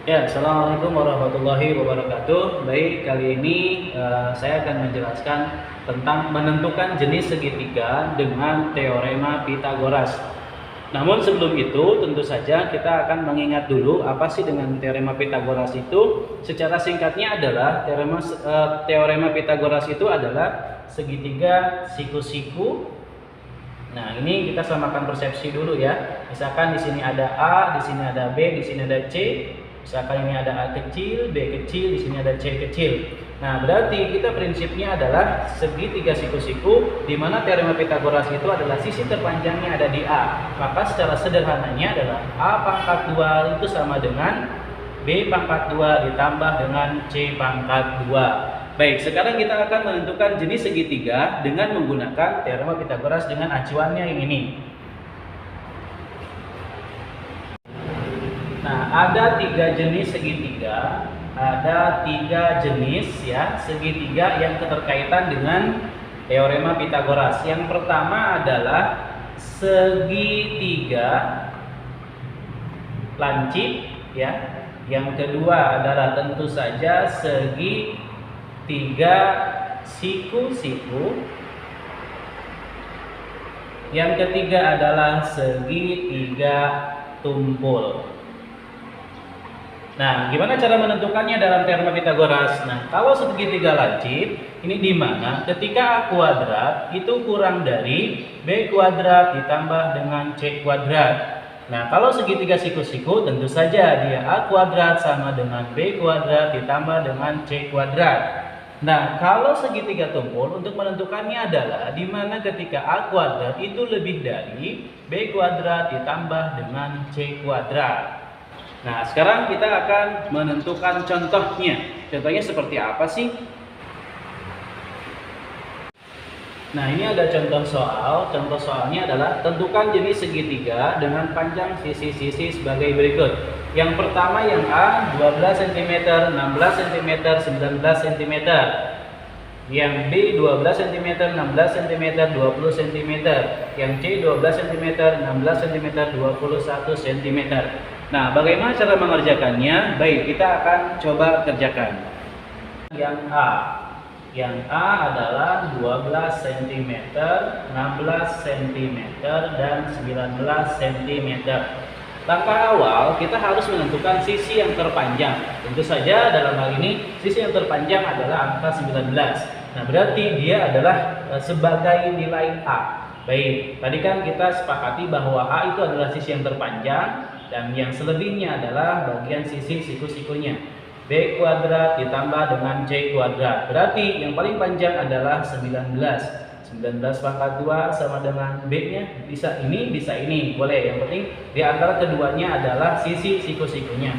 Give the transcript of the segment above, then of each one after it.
Ya, Assalamualaikum warahmatullahi wabarakatuh. Baik, kali ini saya akan menjelaskan tentang menentukan jenis segitiga dengan teorema Pitagoras. Namun sebelum itu, tentu saja kita akan mengingat dulu apa sih dengan teorema Pitagoras itu. Secara singkatnya adalah teorema Pitagoras itu adalah segitiga siku-siku. Nah, ini kita samakan persepsi dulu ya. Misalkan di sini ada A, di sini ada B, di sini ada C. Misalkan ini ada A kecil, B kecil, di sini ada C kecil. Nah, berarti kita prinsipnya adalah segitiga siku-siku di mana teorema Pitagoras itu adalah sisi terpanjangnya ada di A. Maka secara sederhananya adalah A pangkat 2 itu sama dengan B pangkat 2 ditambah dengan C pangkat 2. Baik, sekarang kita akan menentukan jenis segitiga dengan menggunakan teorema Pitagoras dengan acuannya yang ini. Nah, ada tiga jenis segitiga, ada tiga jenis ya segitiga yang keterkaitan dengan teorema Pitagoras. Yang pertama adalah segitiga lancip ya. Yang kedua adalah tentu saja segitiga siku-siku. Yang ketiga adalah segitiga tumpul. Nah, gimana cara menentukannya dalam teorema Pitagoras? Nah, kalau segitiga lancip, ini di mana ketika A kuadrat itu kurang dari B kuadrat ditambah dengan C kuadrat. Nah, kalau segitiga siku-siku tentu saja dia A kuadrat sama dengan B kuadrat ditambah dengan C kuadrat. Nah, kalau segitiga tumpul untuk menentukannya adalah di mana ketika A kuadrat itu lebih dari B kuadrat ditambah dengan C kuadrat. Nah, sekarang kita akan menentukan contohnya. Contohnya seperti apa sih? Nah, ini ada contoh soal. Contoh soalnya adalah tentukan jenis segitiga dengan panjang sisi-sisi sebagai berikut. Yang pertama yang A 12 cm, 16 cm, 19 cm. Yang B 12 cm, 16 cm, 20 cm. Yang C 12 cm, 16 cm, 21 cm. Nah, bagaimana cara mengerjakannya? Baik, kita akan coba kerjakan. Yang A. Yang A adalah 12 cm, 16 cm, dan 19 cm. Langkah awal, kita harus menentukan sisi yang terpanjang. Tentu saja dalam hal ini, sisi yang terpanjang adalah angka 19. Nah, berarti dia adalah sebagai nilai A. Baik, tadi kan kita sepakati bahwa A itu adalah sisi yang terpanjang, dan yang selebihnya adalah bagian sisi siku-sikunya. B kuadrat ditambah dengan C kuadrat. Berarti yang paling panjang adalah 19. 19 pangkat 2 sama dengan B-nya. Bisa ini, bisa ini. Boleh. Yang penting di antara keduanya adalah sisi siku-sikunya.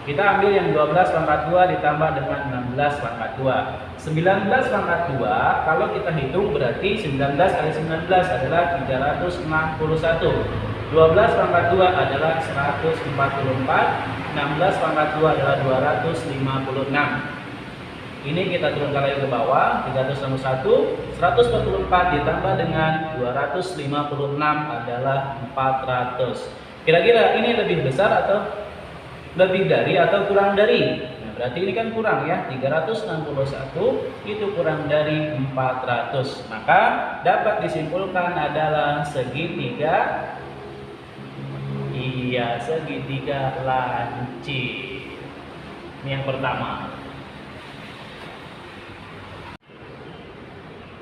Kita ambil yang 12 pangkat 2 ditambah dengan 16 pangkat 2. 19 pangkat 2, kalau kita hitung berarti 19 kali 19 adalah 361. 12 pangkat 2 adalah 144, 16 pangkat 2 adalah 256. Ini kita turunkan lagi ke bawah, 361, 144 ditambah dengan 256 adalah 400. Kira-kira ini lebih besar atau lebih dari atau kurang dari? Nah, berarti ini kan kurang ya, 361 itu kurang dari 400. Maka dapat disimpulkan adalah segitiga segitiga lancip. Ini yang pertama.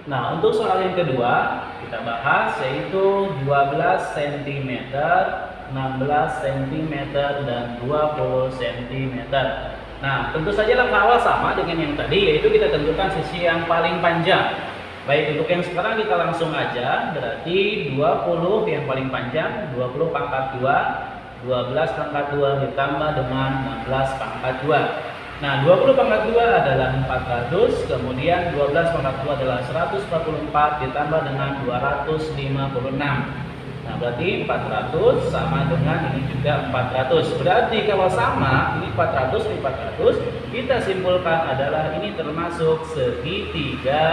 Nah, untuk soal yang kedua kita bahas yaitu 12 cm, 16 cm, dan 20 cm. Nah, tentu saja langkah awal sama dengan yang tadi, yaitu kita tentukan sisi yang paling panjang. Baik, untuk yang sekarang kita langsung aja. Berarti 20 yang paling panjang, 20 pangkat 2, 12 pangkat 2 ditambah dengan 16 pangkat 2. Nah, 20 pangkat 2 adalah 400, kemudian 12 pangkat 2 adalah 144 ditambah dengan 256. Nah, berarti 400 sama dengan ini juga 400. Berarti kalau sama, ini 400, ini 400, kita simpulkan adalah ini termasuk segitiga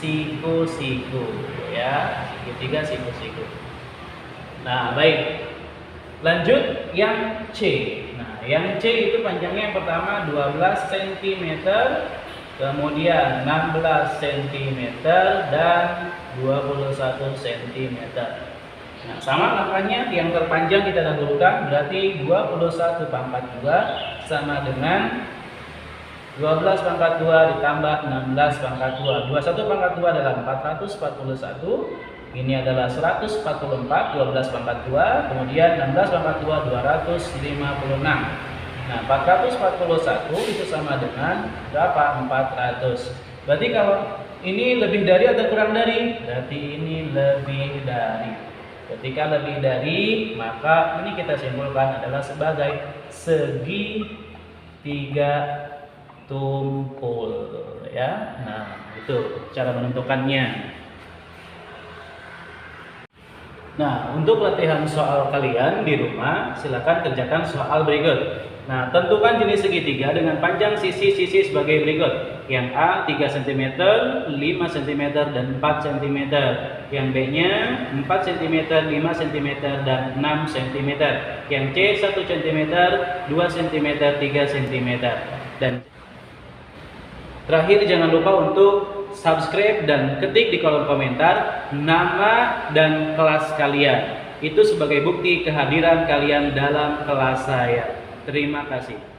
siku-siku ya, segitiga siku-siku. Nah, baik. Lanjut yang C. Nah, yang C itu panjangnya yang pertama 12 cm, kemudian 16 cm dan 21 cm. Nah, sama angkanya, yang terpanjang kita dahulukan, berarti 21 pangkat 2 sama dengan 12 pangkat 2 ditambah 16 pangkat 2. 21 pangkat 2 adalah 441. Ini adalah 144, 12 pangkat 2, kemudian 16 pangkat 2, 256. Nah, 441 itu sama dengan berapa? 400. Berarti kalau ini lebih dari atau kurang dari? Berarti ini lebih dari. Ketika lebih dari, maka ini kita simpulkan adalah sebagai segi tiga tumpul, ya. Nah, itu cara menentukannya. Nah, untuk latihan soal kalian di rumah, silakan kerjakan soal berikut. Nah, tentukan jenis segitiga dengan panjang sisi-sisi sebagai berikut. Yang A 3 cm, 5 cm, dan 4 cm. Yang B-nya 4 cm, 5 cm, dan 6 cm. Yang C 1 cm, 2 cm, 3 cm. Dan terakhir, jangan lupa untuk subscribe dan ketik di kolom komentar nama dan kelas kalian. Itu sebagai bukti kehadiran kalian dalam kelas saya. Terima kasih.